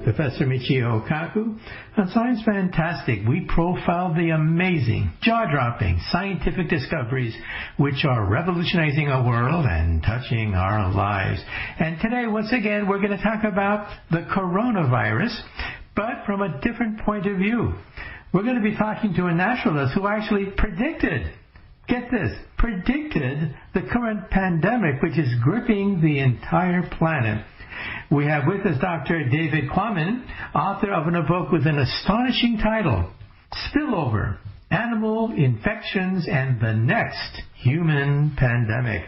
with Professor Michio Kaku. On Science Fantastic, we profile the amazing, jaw-dropping scientific discoveries which are revolutionizing our world and touching our lives. And today, once again, we're going to talk about the coronavirus, but from a different point of view. We're going to be talking to a naturalist who actually predicted the current pandemic which is gripping the entire planet. We have with us Dr. David Quammen, author of a book with an astonishing title, Spillover, Animal Infections and the Next Human Pandemic.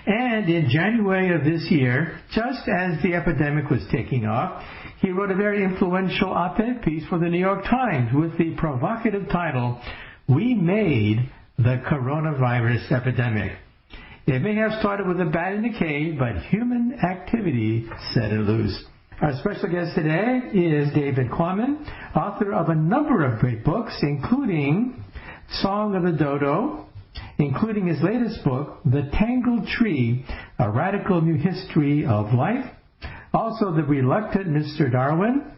And in January of this year, just as the epidemic was taking off, he wrote a very influential op-ed piece for the New York Times with the provocative title, We Made the Coronavirus Epidemic. It may have started with a bat in a cave, but human activity set it loose. Our special guest today is David Quammen, author of a number of great books, including Song of the Dodo, including his latest book, The Tangled Tree, A Radical New History of Life, also The Reluctant Mr. Darwin,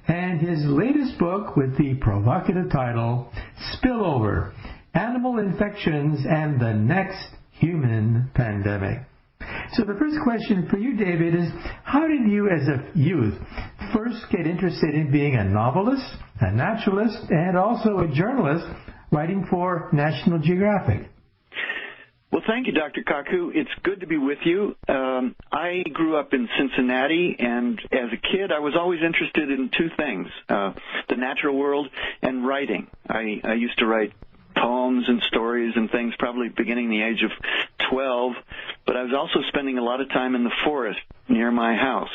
and his latest book with the provocative title, Spillover, Animal Infections and the Next Human Pandemic. So the first question for you, David, is how did you as a youth first get interested in being a novelist, a naturalist, and also a journalist writing for National Geographic? Well, thank you, Dr. Kaku. It's good to be with you. I grew up in Cincinnati, and as a kid, I was always interested in two things, the natural world and writing. I used to write poems and stories and things probably beginning the age of 12, but I was also spending a lot of time in the forest near my house.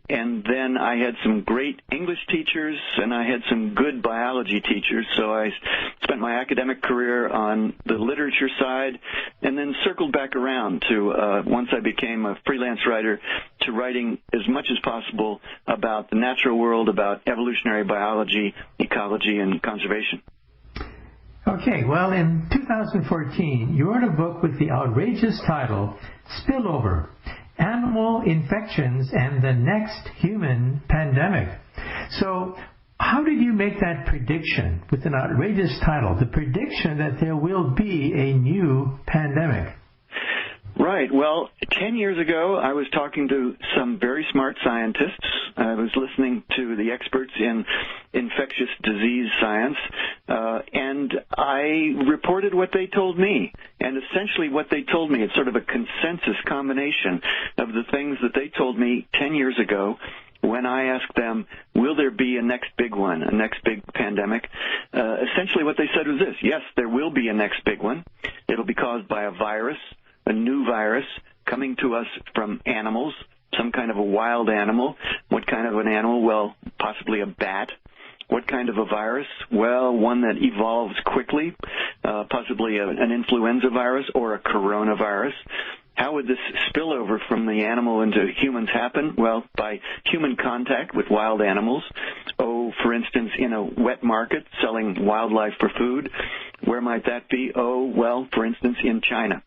And then I had some great English teachers, and I had some good biology teachers, so I spent my academic career on the literature side and then circled back around to, once I became a freelance writer, to writing as much as possible about the natural world, about evolutionary biology, ecology, and conservation. Okay, well, in 2014, you wrote a book with the outrageous title, Spillover, Animal Infections and the Next Human Pandemic. So how did you make that prediction with an outrageous title, the prediction that there will be a new pandemic? Right. Well, 10 years ago, I was talking to some very smart scientists. I was listening to the experts in infectious disease science, and I reported what they told me. And essentially what they told me, it's sort of a consensus combination of the things that they told me 10 years ago when I asked them, will there be a next big one, a next big pandemic? Essentially what they said was this: yes, there will be a next big one. It'll be caused by a virus, a new virus coming to us from animals, some kind of a wild animal. What kind of an animal? Well, possibly a bat. What kind of a virus? Well, one that evolves quickly, possibly an influenza virus or a coronavirus. How would this spillover from the animal into humans happen? Well, by human contact with wild animals. Oh, for instance, in a wet market selling wildlife for food. Where might that be? Oh, well, for instance, in China.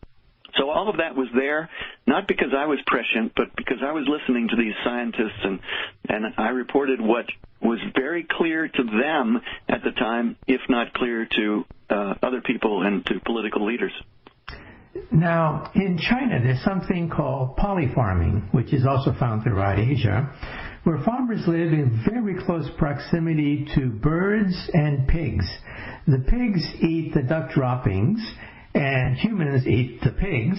So all of that was there, not because I was prescient, but because I was listening to these scientists, and I reported what was very clear to them at the time, if not clear to other people and to political leaders. Now, in China, there's something called polyfarming, which is also found throughout Asia, where farmers live in very close proximity to birds and pigs. The pigs eat the duck droppings, and humans eat the pigs,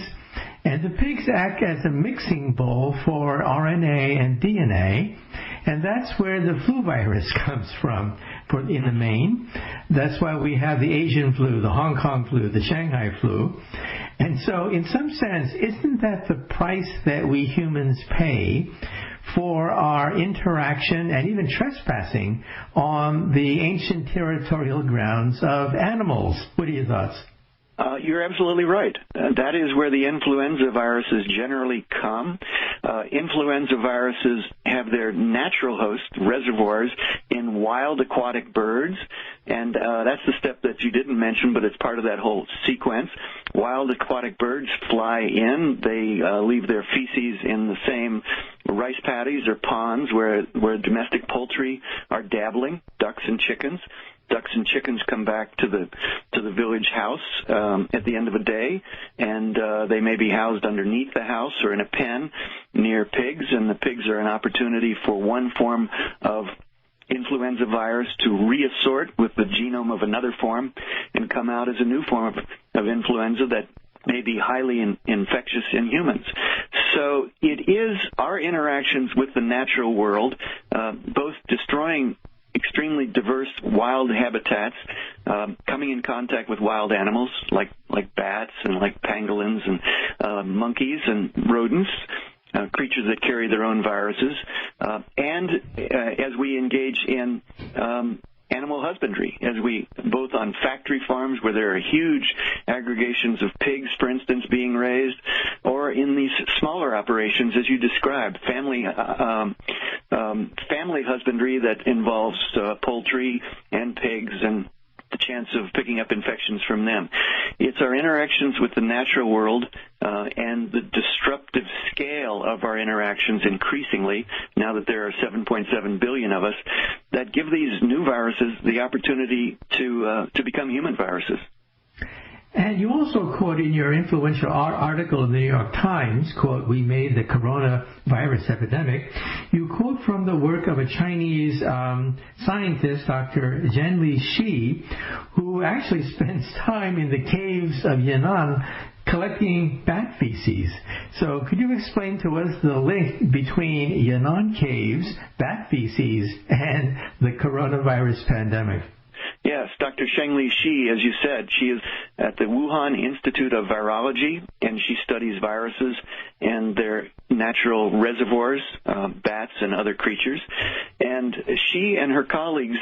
and the pigs act as a mixing bowl for RNA and DNA, and that's where the flu virus comes from in the main. That's why we have the Asian flu, the Hong Kong flu, the Shanghai flu. And so in some sense, isn't that the price that we humans pay for our interaction and even trespassing on the ancient territorial grounds of animals? What are your thoughts? You're absolutely right. That is where the influenza viruses generally come. Influenza viruses have their natural host reservoirs in wild aquatic birds, and that's the step that you didn't mention, but it's part of that whole sequence. Wild aquatic birds fly in. They leave their feces in the same rice paddies or ponds where domestic poultry are dabbling, ducks and chickens. Ducks and chickens come back to the village house at the end of a day, and they may be housed underneath the house or in a pen near pigs, and the pigs are an opportunity for one form of influenza virus to reassort with the genome of another form and come out as a new form of influenza that may be highly infectious in humans. So it is our interactions with the natural world, both destroying extremely diverse wild habitats, coming in contact with wild animals like bats and like pangolins and monkeys and rodents, creatures that carry their own viruses, and as we engage in animal husbandry, both on factory farms where there are huge aggregations of pigs, for instance, being raised, or in these smaller operations, as you described, family husbandry that involves poultry and pigs and the chance of picking up infections from them. It's our interactions with the natural world and the disruptive scale of our interactions increasingly, now that there are 7.7 billion of us, that give these new viruses the opportunity to become human viruses. And you also quote in your influential article in the New York Times, quote, "We made the coronavirus epidemic." You quote from the work of a Chinese scientist, Dr. Zhenli Shi, who actually spends time in the caves of Yunnan collecting bat feces. So could you explain to us the link between Yunnan caves, bat feces, and the coronavirus pandemic? Yes, Dr. Zhenli Shi, as you said, she is at the Wuhan Institute of Virology, and she studies viruses and their natural reservoirs, bats and other creatures. And she and her colleagues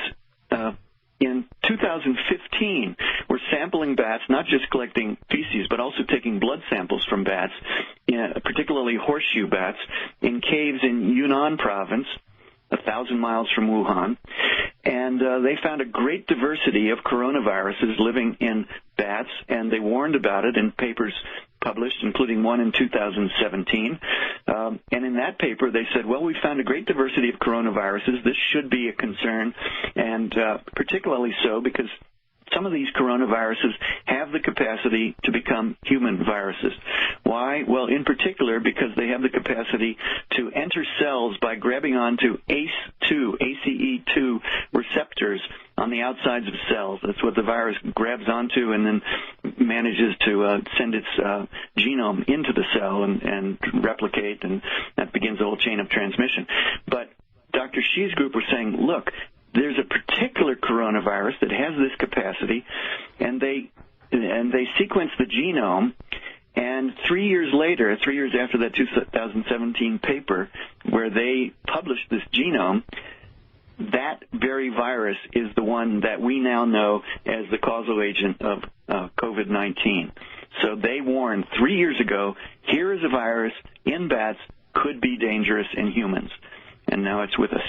in 2015 were sampling bats, not just collecting feces, but also taking blood samples from bats, particularly horseshoe bats, in caves in Yunnan province, 1,000 miles from Wuhan, and they found a great diversity of coronaviruses living in bats, and they warned about it in papers published, including one in 2017. And in that paper, they said, well, we found a great diversity of coronaviruses. This should be a concern, and particularly so because some of these coronaviruses have the capacity to become human viruses. Why? Well, in particular, because they have the capacity to enter cells by grabbing onto ACE2 receptors on the outsides of cells. That's what the virus grabs onto and then manages to send its genome into the cell and replicate, and that begins a whole chain of transmission. But Dr. Shi's group were saying, look, there's a particular coronavirus that has this capacity, and they sequenced the genome, and 3 years later, 3 years after that 2017 paper where they published this genome, that very virus is the one that we now know as the causal agent of COVID-19. So they warned 3 years ago, here is a virus in bats, could be dangerous in humans, and now it's with us.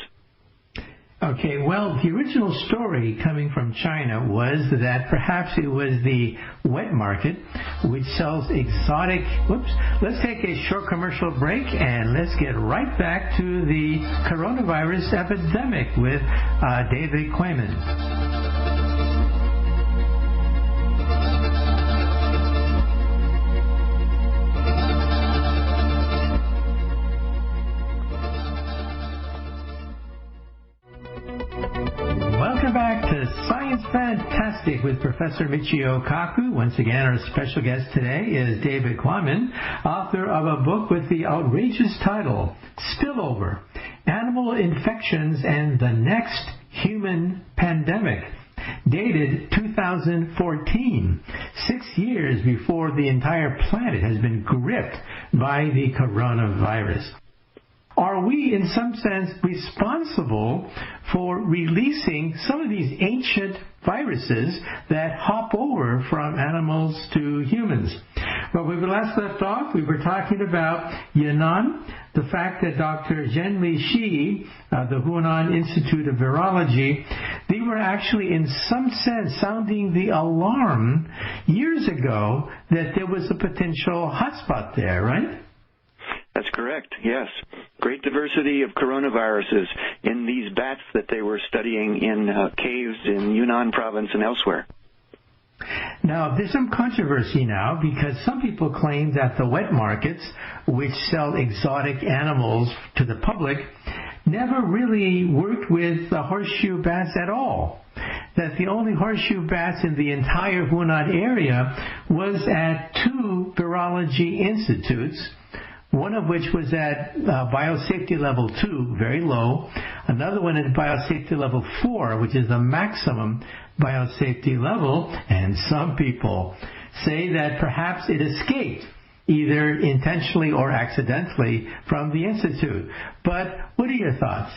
Okay, well, the original story coming from China was that perhaps it was the wet market which sells exotic... Whoops. Let's take a short commercial break and let's get right back to the coronavirus epidemic with David Quammen. Welcome back to Science Fantastic with Professor Michio Kaku. Once again, our special guest today is David Quammen, author of a book with the outrageous title, Spillover, Animal Infections and the Next Human Pandemic, dated 2014, 6 years before the entire planet has been gripped by the coronavirus. are we, in some sense, responsible for releasing some of these ancient viruses that hop over from animals to humans? Well, when we last left off, we were talking about Yunnan, the fact that Dr. Zhenli Shi, the Hunan Institute of Virology, they were actually in some sense sounding the alarm years ago that there was a potential hotspot there, right? That's correct, yes. Great diversity of coronaviruses in these bats that they were studying in caves in Yunnan province and elsewhere. Now, there's some controversy now because some people claim that the wet markets, which sell exotic animals to the public, never really worked with the horseshoe bats at all. That the only horseshoe bats in the entire Hunan area was at 2 virology institutes, one of which was at biosafety level 2, very low, another one at biosafety level 4, which is the maximum biosafety level, and some people say that perhaps it escaped, either intentionally or accidentally, from the institute. But what are your thoughts?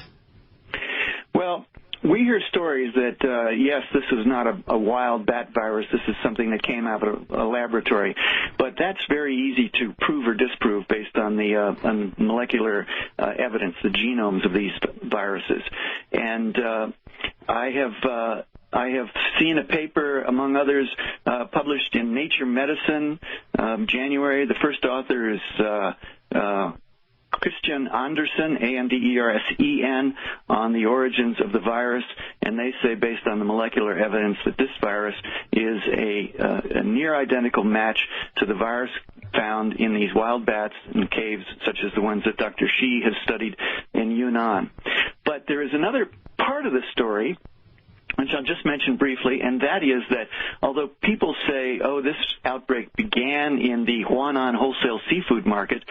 Well, we hear stories that, yes, this is not a wild bat virus. This is something that came out of a laboratory. But that's very easy to prove or disprove based on the on molecular evidence, the genomes of these viruses. And I have seen a paper, among others, published in Nature Medicine, January. The first author is Christian Andersen, Andersen, on the origins of the virus, and they say, based on the molecular evidence, that this virus is a near identical match to the virus found in these wild bats in caves, such as the ones that Dr. Shi has studied in Yunnan. But there is another part of the story, which I'll just mention briefly, and that is that although people say, oh, this outbreak began in the Huanan wholesale seafood market,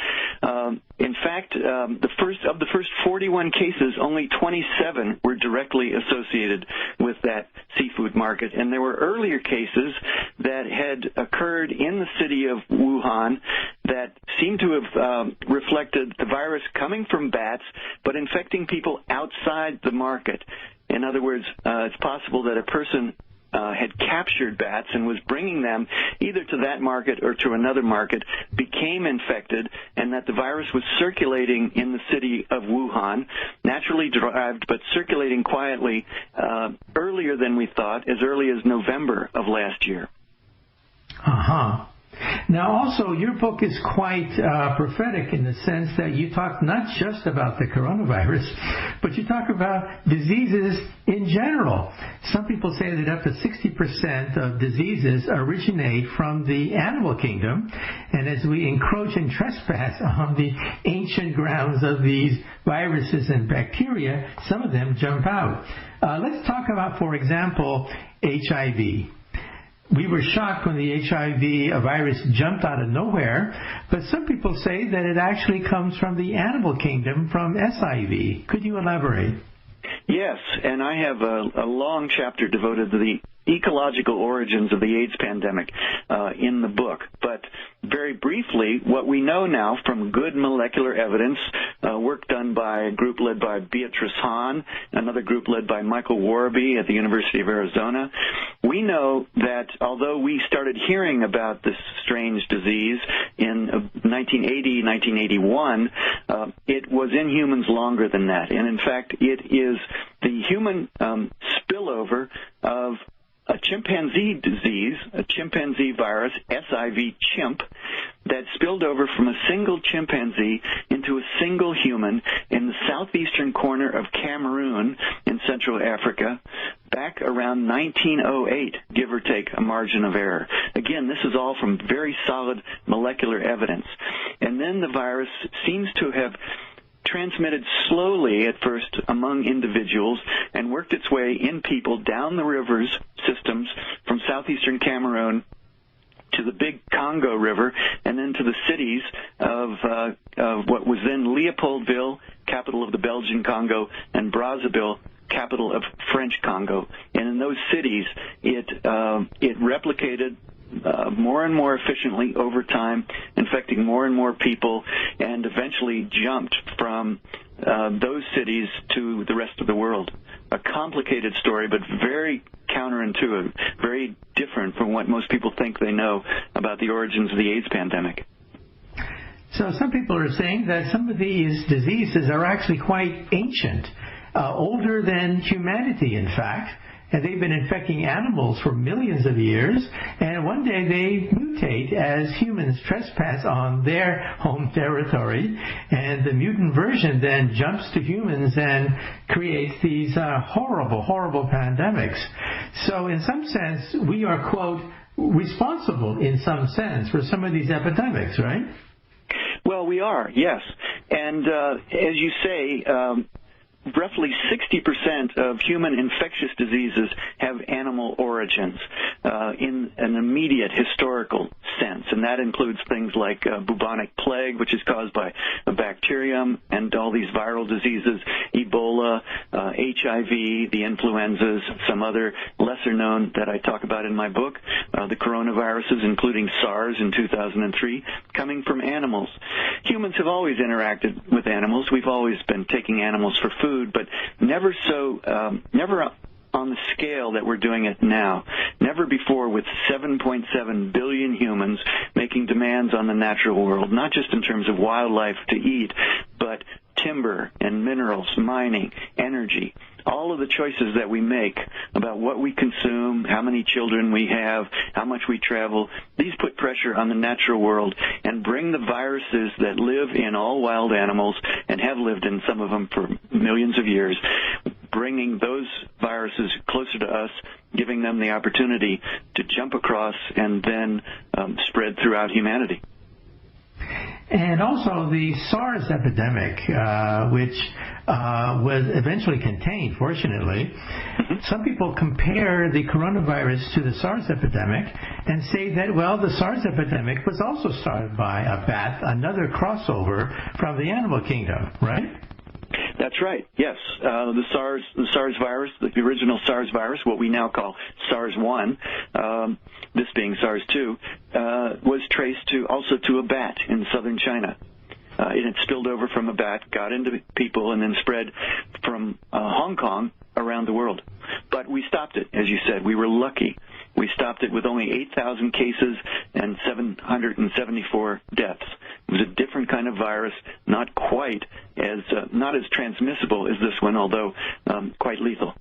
in fact, the first 41 cases, only 27 were directly associated with that seafood market. And there were earlier cases that had occurred in the city of Wuhan that seemed to have reflected the virus coming from bats, but infecting people outside the market. In other words, it's possible that a person had captured bats and was bringing them either to that market or to another market, became infected, and that the virus was circulating in the city of Wuhan, naturally derived, but circulating quietly earlier than we thought, as early as November of last year. Uh-huh. Now, also, your book is quite prophetic in the sense that you talk not just about the coronavirus, but you talk about diseases in general. Some people say that up to 60% of diseases originate from the animal kingdom, and as we encroach and trespass on the ancient grounds of these viruses and bacteria, some of them jump out. Let's talk about, for example, HIV. We were shocked when the HIV virus jumped out of nowhere, but some people say that it actually comes from the animal kingdom, from SIV. Could you elaborate? Yes, and I have a long chapter devoted to the ecological origins of the AIDS pandemic in the book. But very briefly, what we know now from good molecular evidence, work done by a group led by Beatrice Hahn, another group led by Michael Warby at the University of Arizona, we know that although we started hearing about this strange disease in 1980, 1981, it was in humans longer than that. And in fact, it is the human spillover of a chimpanzee disease, a chimpanzee virus, SIV chimp, that spilled over from a single chimpanzee into a single human in the southeastern corner of Cameroon in Central Africa back around 1908, give or take a margin of error. Again, this is all from very solid molecular evidence. And then the virus seems to have transmitted slowly at first among individuals and worked its way in people down the rivers systems from southeastern Cameroon to the big Congo River and then to the cities of what was then Leopoldville, capital of the Belgian Congo, and Brazzaville, capital of French Congo. And in those cities, it replicated more and more efficiently over time, and infecting more and more people, and eventually jumped from those cities to the rest of the world. A complicated story, but very counterintuitive, very different from what most people think they know about the origins of the AIDS pandemic. So some people are saying that some of these diseases are actually quite ancient, older than humanity, in fact, and they've been infecting animals for millions of years, and one day they mutate as humans trespass on their home territory, and the mutant version then jumps to humans and creates these horrible, horrible pandemics. So in some sense, we are, quote, responsible in some sense for some of these epidemics, right? Well, we are, yes. And as you say, roughly 60% of human infectious diseases have animal origins in an immediate historical sense, and that includes things like bubonic plague, which is caused by a bacterium, and all these viral diseases, Ebola, HIV, the influenzas, some other lesser known that I talk about in my book, the coronaviruses, including SARS in 2003, coming from animals. Humans have always interacted with animals. We've always been taking animals for food, but never on the scale that we're doing it now. Never before, with 7.7 billion humans making demands on the natural world, not just in terms of wildlife to eat, but timber and minerals, mining, energy. All of the choices that we make about what we consume, how many children we have, how much we travel, these put pressure on the natural world and bring the viruses that live in all wild animals and have lived in some of them for millions of years, bringing those viruses closer to us, giving them the opportunity to jump across and then spread throughout humanity. And also the SARS epidemic, which was eventually contained, fortunately. Some people compare the coronavirus to the SARS epidemic and say that, well, the SARS epidemic was also started by a bat, another crossover from the animal kingdom, right? That's right, yes. The SARS virus, the original SARS virus, what we now call SARS-1, this being SARS-2, was traced also to a bat in southern China. It had spilled over from a bat, got into people, and then spread from Hong Kong around the world. But we stopped it, as you said. We were lucky. We stopped it with only 8,000 cases and 774 deaths. It was a different kind of virus, not as transmissible as this one, although quite lethal.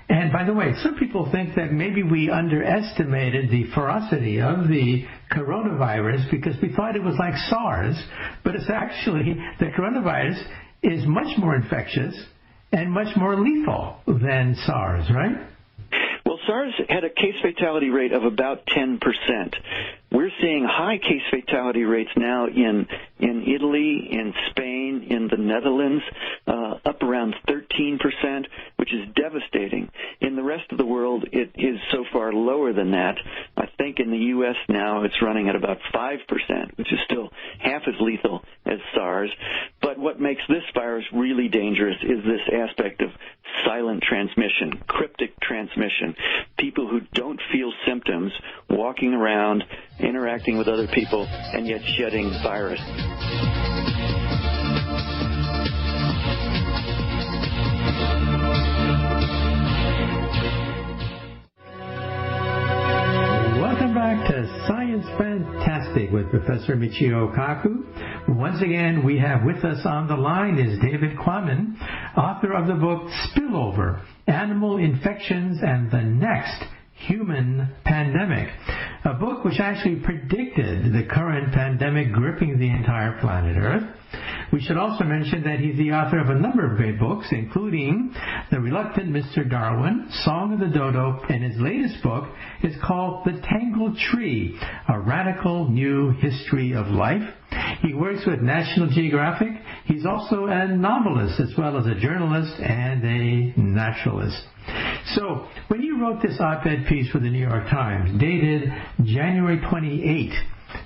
And by the way, some people think that maybe we underestimated the ferocity of the coronavirus because we thought it was like SARS, but it's actually, the coronavirus is much more infectious and much more lethal than SARS, right? Well, SARS had a case fatality rate of about 10%. We're seeing high case fatality rates now in Italy, in Spain, in the Netherlands, up around 13%, which is devastating. In the rest of the world, it is so far lower than that. I think in the U.S. now it's running at about 5%, which is still half as lethal as SARS. But what makes this virus really dangerous is this aspect of silent transmission, cryptic transmission. People who don't feel symptoms walking around, interacting with other people, and yet shedding virus. Welcome back to Science Fantastic with Professor Michio Kaku. Once again, we have with us on the line is David Quammen, author of the book Spillover, Animal Infections and the Next Human Pandemic, a book which actually predicted the current pandemic gripping the entire planet Earth. We should also mention that he's the author of a number of great books, including The Reluctant Mr. Darwin, Song of the Dodo, and his latest book is called The Tangled Tree, A Radical New History of Life. He works with National Geographic. He's also a novelist as well as a journalist and a naturalist. So, when you wrote this op-ed piece for the New York Times, dated January 28,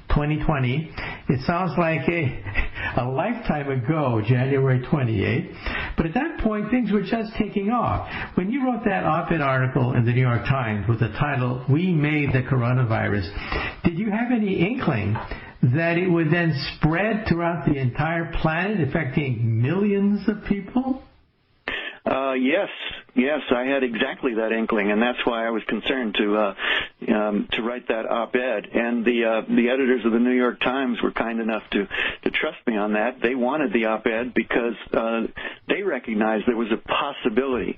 2020, it sounds like a lifetime ago, January 28. But at that point, things were just taking off. When you wrote that op-ed article in the New York Times with the title, We Made the Coronavirus, did you have any inkling that it would then spread throughout the entire planet, affecting millions of people? Yes, I had exactly that inkling, and that's why I was concerned to write that op-ed. And the editors of the New York Times were kind enough to trust me on that. They wanted the op-ed because they recognized there was a possibility.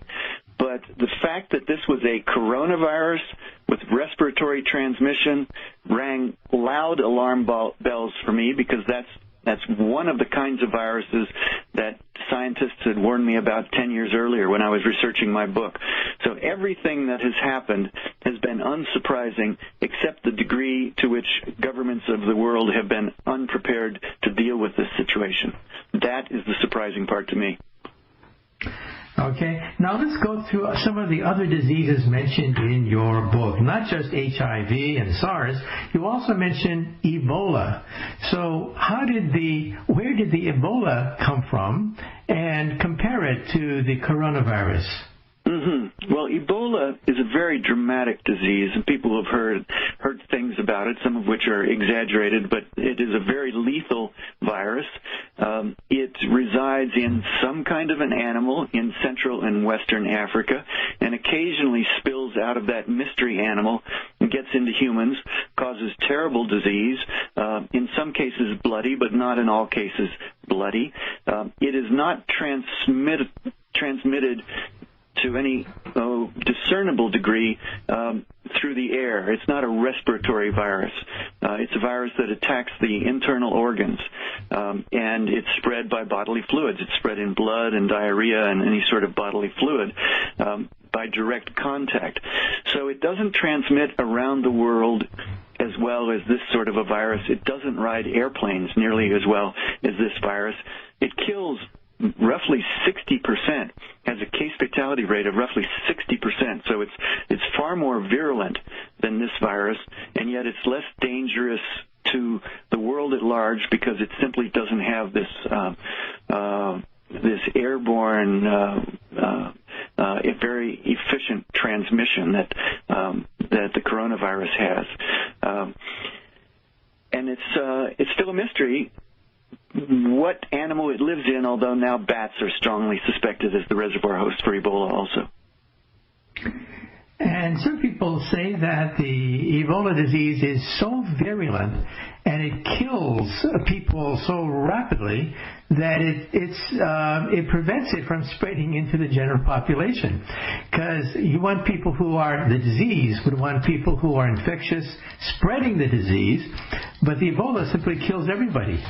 But the fact that this was a coronavirus with respiratory transmission rang loud alarm bells for me, because that's one of the kinds of viruses that scientists had warned me about 10 years earlier when I was researching my book. So everything that has happened has been unsurprising, except the degree to which governments of the world have been unprepared to deal with this situation. That is the surprising part to me. Okay, now let's go through some of the other diseases mentioned in your book, not just HIV and SARS. You also mentioned Ebola. So where did the Ebola come from, and compare it to the coronavirus? Mm-hmm. Well, Ebola is a very dramatic disease, and people have heard things about it, some of which are exaggerated, but it is a very lethal virus. It resides in some kind of an animal in Central and Western Africa, and occasionally spills out of that mystery animal and gets into humans, causes terrible disease, in some cases bloody, but not in all cases bloody. It is not transmitted to any discernible degree through the air. It's not a respiratory virus. It's a virus that attacks the internal organs, and it's spread by bodily fluids. It's spread in blood and diarrhea and any sort of bodily fluid by direct contact. So it doesn't transmit around the world as well as this sort of a virus. It doesn't ride airplanes nearly as well as this virus. It kills roughly 60%, has a case fatality rate of roughly 60%. So it's far more virulent than this virus, and yet it's less dangerous to the world at large because it simply doesn't have this airborne, a very efficient transmission that the coronavirus has. And it's still a mystery what animal it lives in, although now bats are strongly suspected as the reservoir host for Ebola also. And some people say that the Ebola disease is so virulent and it kills people so rapidly that it prevents it from spreading into the general population. Because you want people who are the disease would want people who are infectious spreading the disease, but the Ebola simply kills everybody.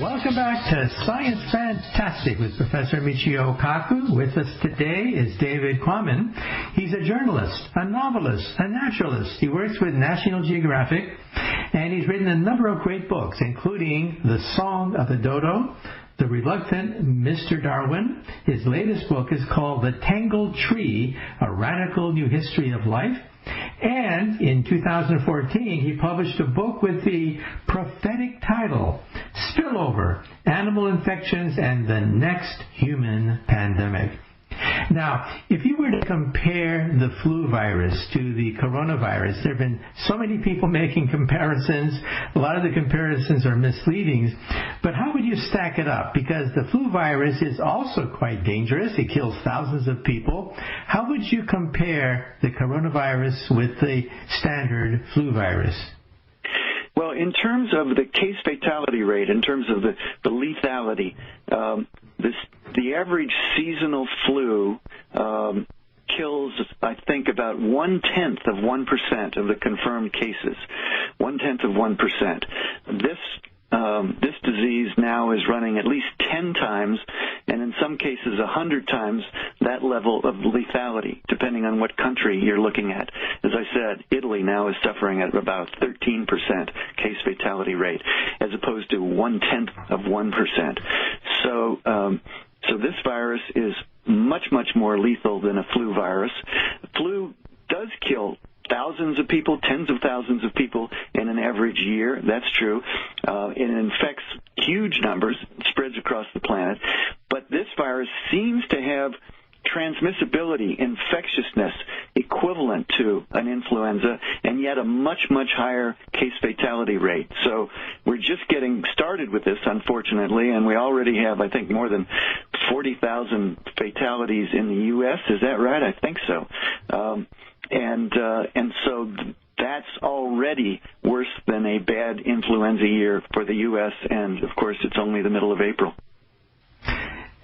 Welcome back to Science Fantastic with Professor Michio Kaku. With us today is David Quammen. He's a journalist, a novelist, a naturalist. He works with National Geographic, and he's written a number of great books, including The Song of the Dodo, The Reluctant Mr. Darwin. His latest book is called The Tangled Tree, A Radical New History of Life. And in 2014, he published a book with the prophetic title, Spillover, Animal Infections and the Next Human Pandemic. Now, if you were to compare the flu virus to the coronavirus, there have been so many people making comparisons. A lot of the comparisons are misleading. But how would you stack it up? Because the flu virus is also quite dangerous. It kills thousands of people. How would you compare the coronavirus with the standard flu virus? Well, in terms of the case fatality rate, in terms of the lethality, the average seasonal flu kills, I think, about 0.1% of the confirmed cases. 0.1%. This disease now is running at least 10 times, and in some cases 100 times that level of lethality, depending on what country you're looking at. As I said, Italy now is suffering at about 13% case fatality rate, as opposed to 0.1%. So this virus is much, much more lethal than a flu virus. Flu does kill thousands of people, tens of thousands of people in an average year. That's true. It infects huge numbers, spreads across the planet. But this virus seems to have transmissibility, infectiousness equivalent to an influenza, and yet a much, much higher case fatality rate. So we're just getting started with this, unfortunately, and we already have, I think, more than 40,000 fatalities in the U.S. Is that right? I think so. And so that's already worse than a bad influenza year for the U.S., and, of course, it's only the middle of April.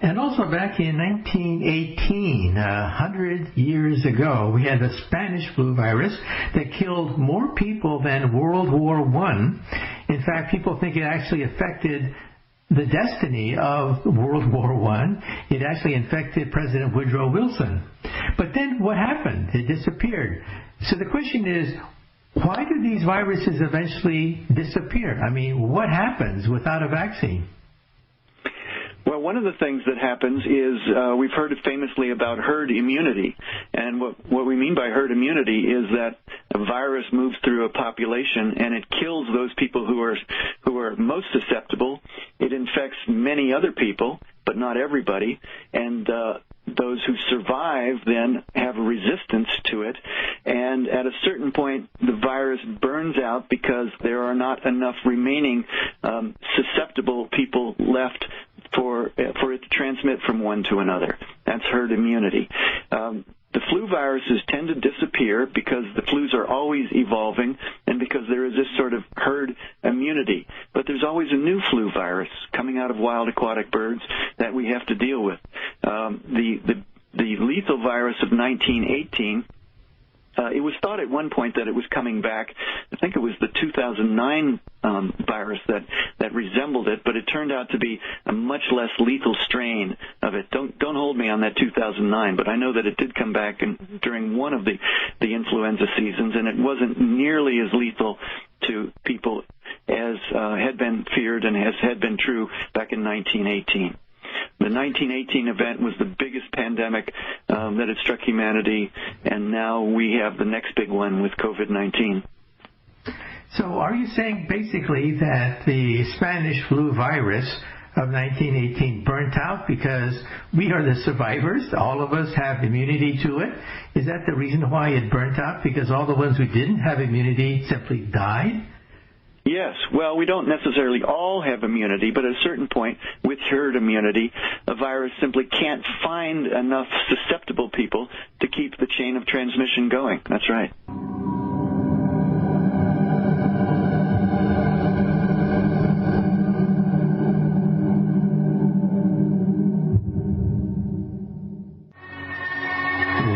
And also back in 1918, 100 years ago, we had the Spanish flu virus that killed more people than World War I. In fact, people think it actually affected the destiny of World War I. It actually infected President Woodrow Wilson. But then what happened? It disappeared. So the question is, why do these viruses eventually disappear? I mean, what happens without a vaccine? Well, one of the things that happens is we've heard famously about herd immunity. And what we mean by herd immunity is that a virus moves through a population and it kills those people who are most susceptible. It infects many other people, but not everybody. And those who survive then have a resistance to it. And at a certain point, the virus burns out because there are not enough remaining susceptible people left for it to transmit from one to another. That's herd immunity. The flu viruses tend to disappear because the flus are always evolving and because there is this sort of herd immunity. But there's always a new flu virus coming out of wild aquatic birds that we have to deal with. The lethal virus of 1918, it was thought at one point that it was coming back. I think it was the 2009 virus that resembled it, but it turned out to be a much less lethal strain of it. Don't hold me on that 2009, but I know that it did come back during one of the influenza seasons, and it wasn't nearly as lethal to people as had been feared and as had been true back in 1918. The 1918 event was the biggest pandemic that had struck humanity, and now we have the next big one with COVID-19. So are you saying basically that the Spanish flu virus of 1918 burnt out because we are the survivors? All of us have immunity to it. Is that the reason why it burnt out? Because all the ones who didn't have immunity simply died? Yes. Well, we don't necessarily all have immunity, but at a certain point, with herd immunity, a virus simply can't find enough susceptible people to keep the chain of transmission going. That's right.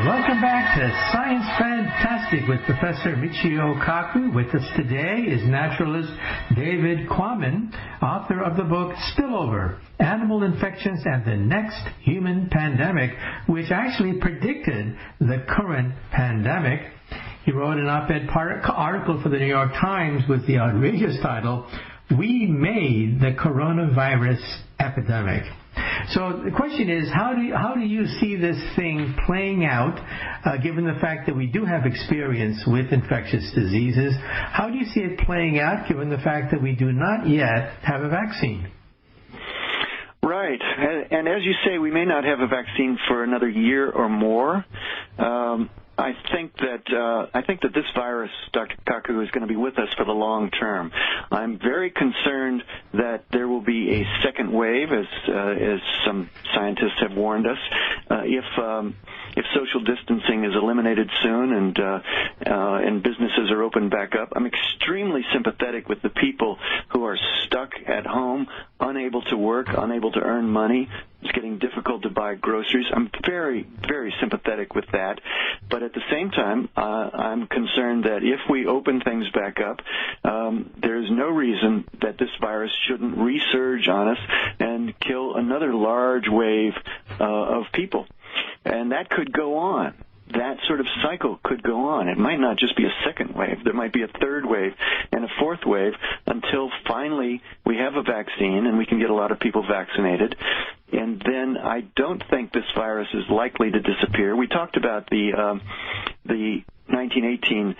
Welcome back to Science Fantastic with Professor Michio Kaku. With us today is naturalist David Quammen, author of the book Spillover, Animal Infections and the Next Human Pandemic, which actually predicted the current pandemic. He wrote an op-ed article for the New York Times with the outrageous title, "We Made the Coronavirus Epidemic." So the question is, how do you see this thing playing out, given the fact that we do have experience with infectious diseases? How do you see it playing out, given the fact that we do not yet have a vaccine? Right. And as you say, we may not have a vaccine for another year or more. I think that this virus, Dr. Kaku, is going to be with us for the long term. I'm very concerned that there will be a second wave, as some scientists have warned us, if social distancing is eliminated soon and businesses are opened back up. I'm extremely sympathetic with the people who are stuck at home, unable to work, unable to earn money. It's getting difficult to buy groceries. I'm very, very sympathetic with that. But at the same time, I'm concerned that if we open things back up, there's no reason that this virus shouldn't resurge on us and kill another large wave of people. And that could go on. That sort of cycle could go on. It might not just be a second wave. There might be a third wave and a fourth wave until finally we have a vaccine and we can get a lot of people vaccinated. And then I don't think this virus is likely to disappear. We talked about the 1918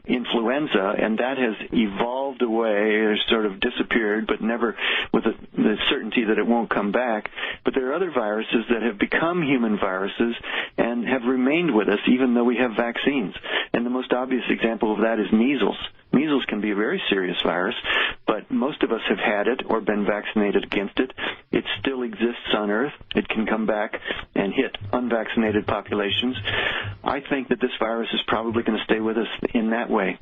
influenza, and that has evolved away or sort of disappeared, but never with the certainty that it won't come back. But there are other viruses that have become human viruses and have remained with us even though we have vaccines. And the most obvious example of that is measles. Measles can be a very serious virus, but most of us have had it or been vaccinated against it. It still exists on Earth. It can come back and hit unvaccinated populations. I think that this virus is probably going to stay with us in that way.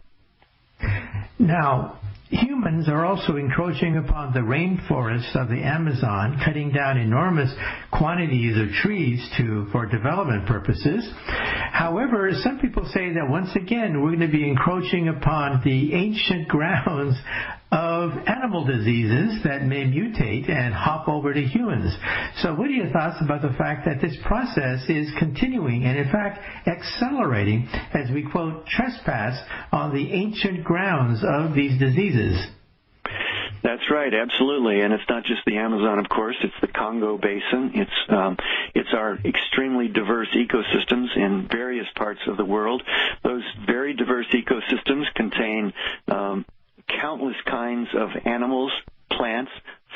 Now, humans are also encroaching upon the rainforests of the Amazon, cutting down enormous quantities of trees for development purposes. However, some people say that once again we're going to be encroaching upon the ancient grounds of animal diseases that may mutate and hop over to humans. So what are your thoughts about the fact that this process is continuing and in fact accelerating as we, quote, trespass on the ancient grounds of these diseases? That's right, absolutely, and it's not just the Amazon, of course. It's the Congo Basin. It's our extremely diverse ecosystems in various parts of the world. Those very diverse ecosystems contain countless kinds of animals, plants,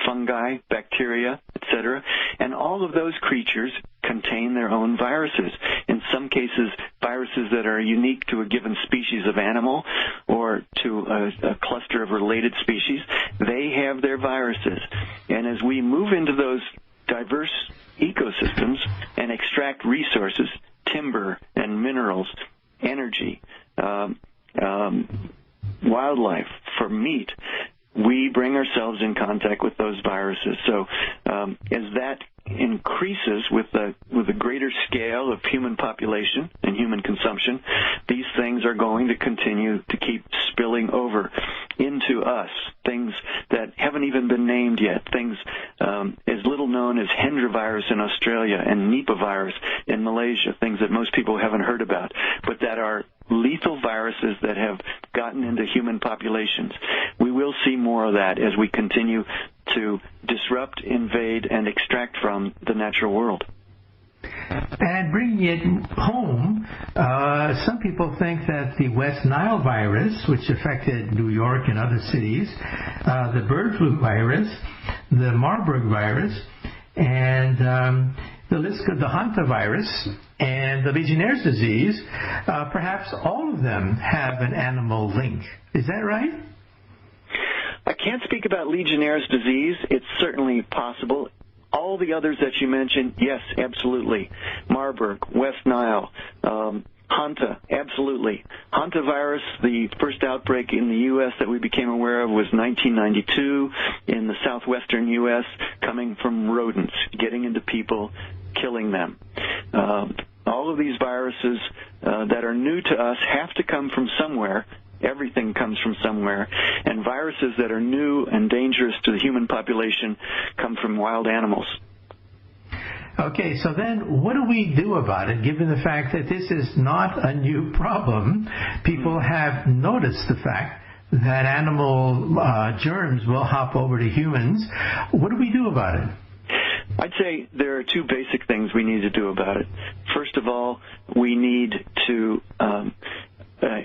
fungi, bacteria, etc., and all of those creatures contain their own viruses. In some cases, viruses that are unique to a given species of animal or to a cluster of related species. They have their viruses. And as we move into those diverse ecosystems and extract resources, timber and minerals, energy, wildlife, for meat, we bring ourselves in contact with those viruses. So as that increases with the greater scale of human population and human consumption, these things are going to continue to keep spilling over into us, things that haven't even been named yet, things as little known as Hendra virus in Australia and Nipah virus in Malaysia, things that most people haven't heard about, but that are lethal viruses that have gotten into human populations. We will see more of that as we continue to disrupt, invade, and extract from the natural world. And bringing it home, some people think that the West Nile virus, which affected New York and other cities, the bird flu virus, the Marburg virus, and the hantavirus, and the Legionnaire's disease, perhaps all of them have an animal link. Is that right? I can't speak about Legionnaire's disease. It's certainly possible. All the others that you mentioned, yes, absolutely. Marburg, West Nile, Hanta, absolutely. Hantavirus, the first outbreak in the U.S. that we became aware of was 1992 in the southwestern U.S., coming from rodents, getting into people, killing them. All of these viruses that are new to us have to come from somewhere. Everything comes from somewhere. And viruses that are new and dangerous to the human population come from wild animals. Okay, so then what do we do about it, given the fact that this is not a new problem? People have noticed the fact that animal germs will hop over to humans. What do we do about it? I'd say there are two basic things we need to do about it. First of all, we need to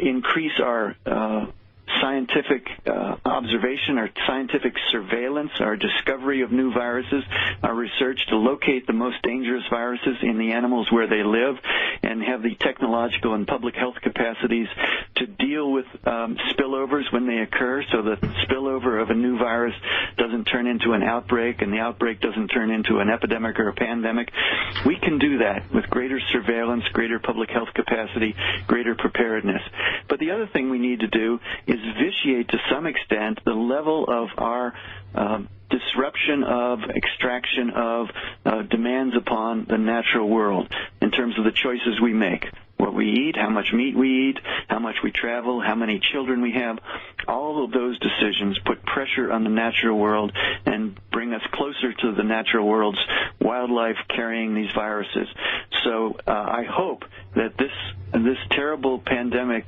increase our scientific observation, our scientific surveillance, our discovery of new viruses, our research to locate the most dangerous viruses in the animals where they live, and have the technological and public health capacities to deal with spillovers when they occur, so the spillover of a new virus doesn't turn into an outbreak and the outbreak doesn't turn into an epidemic or a pandemic. We can do that with greater surveillance, greater public health capacity, greater preparedness. But the other thing we need to do is vitiate to some extent the level of our disruption of, extraction of, demands upon the natural world in terms of the choices we make. What we eat, how much meat we eat, how much we travel, how many children we have, all of those decisions put pressure on the natural world and bring us closer to the natural world's wildlife carrying these viruses. So I hope that this terrible pandemic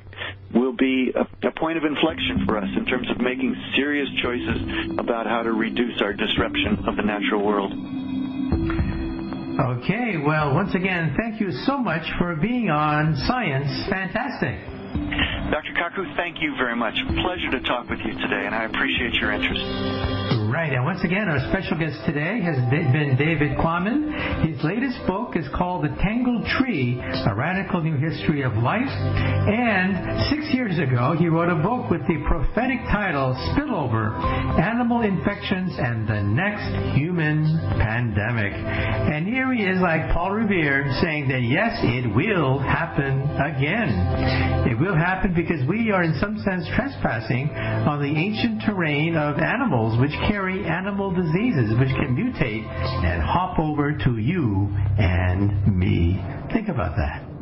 will be a point of inflection for us in terms of making serious choices about how to reduce our disruption of the natural world. Okay, well, once again, thank you so much for being on Science Fantastic. Dr. Kaku, thank you very much. Pleasure to talk with you today, and I appreciate your interest. Right, and once again, our special guest today has been David Quammen. His latest book is called The Tangled Tree, A Radical New History of Life. And 6 years ago, he wrote a book with the prophetic title, Spillover, Animal Infections and the Next Human Pandemic. And here he is, like Paul Revere, saying that yes, it will happen again. It will happen because we are in some sense trespassing on the ancient terrain of animals which carry animal diseases which can mutate and hop over to you and me. Think about that.